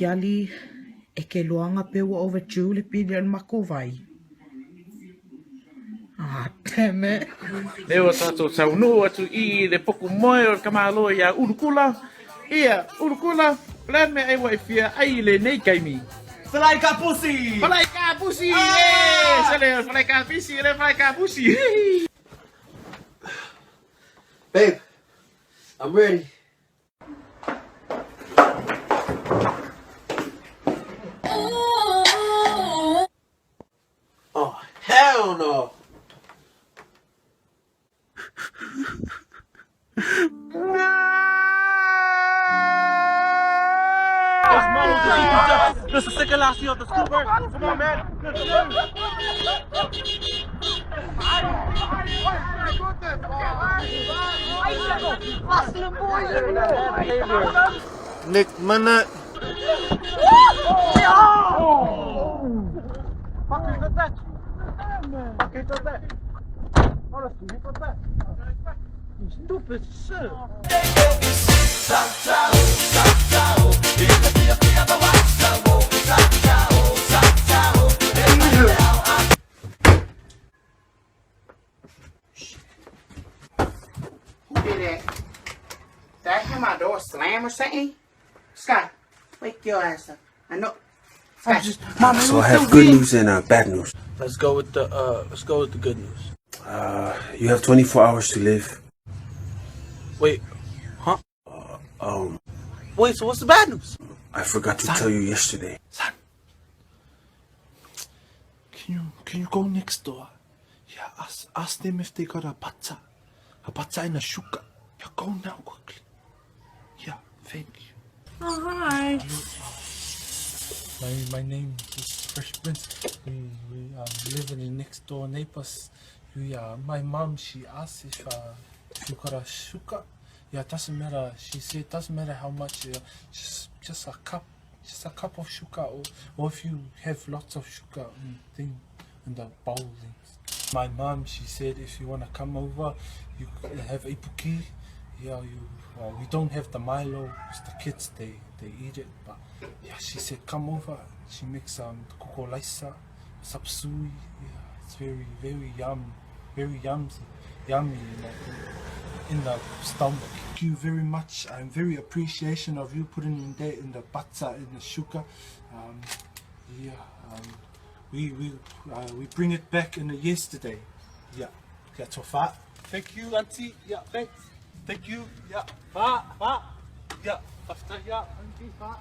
yali e ke loanga pewa overdue le pili al mako vai. Ah, damn it. Leo tato taunu atu I le poku moe o kamalo ia urukula. Ia, urukula. Plan me ai waifia ai le nei kaimi. Falai ka pussy! Falai ka pussy! Yeah! Sale, falai ka pussy, le falai ka pussy. Babe, I'm ready. Oh, hell no! This is the second last year of the school, bro. Come on, man. Nick minute. Fucking got that. Fucking got that. Honestly, you got that. You stupid shit. Who did that? Did I hear my door slam or something? Scott, wake your ass up. I know. Scott, So I have good news and bad news. Let's go with the good news. You have 24 hours to live. Wait, huh? Wait, so what's the bad news? I forgot to tell you yesterday. Son, can you go next door? Yeah, ask them if they got a bata in a shuka. Yeah, go now quickly. Yeah, thank you. Oh, hi. My name is Fresh Prince. We living in next door neighbors. My mom, she asked if you got a shuka. Yeah, it doesn't matter. She said it doesn't matter how much. Just a cup of shuka, or if you have lots of shuka in the bowl things. My mom, she said if you wanna come over, you have ipuki. Yeah, we don't have the Milo. It's the kids, they eat it. But yeah, she said come over. She makes koko laisa, sapsui. Yeah, it's very very very yummy in the stomach. Thank you very much. I'm very appreciation of you putting in there in the bata in the shuka. We bring it back in the yesterday. Yeah, that's so far. Thank you, auntie. Yeah, thanks. Thank you. Yeah, fa. Yeah, after yeah, auntie fa.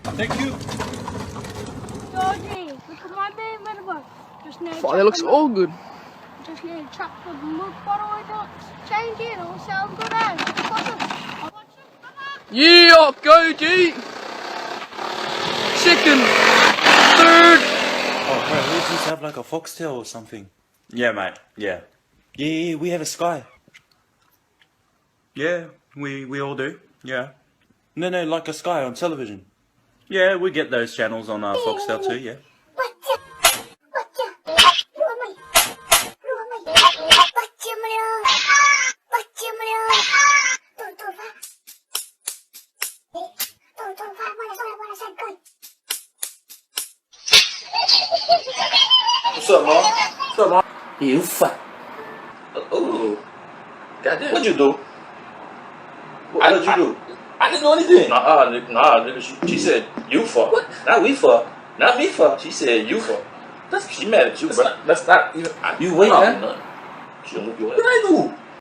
Thank you. Georgie, look at my baby metaphor. Just need Wow, that looks all good. Just need to chop the milk bottle in it, change it, all sound good as. Yeah, go G. Second, third. Oh, bro, we just have like a foxtail or something. Yeah, mate. Yeah. Yeah, we have a Sky. Yeah, we all do. Yeah. No, like a Sky on television. Yeah, we get those channels on our Foxtel too, yeah. What's up, Mom? What's up, Mom? You fuck. Ooh. Goddamn. What'd you do? What did you do? I didn't do anything. Nah, nigga, she said you fuck. What? Not we fuck. Not me fuck. She said you fuck. She mad at you, bro. That's not even. You wait, man. She don't look your ass. What did I do?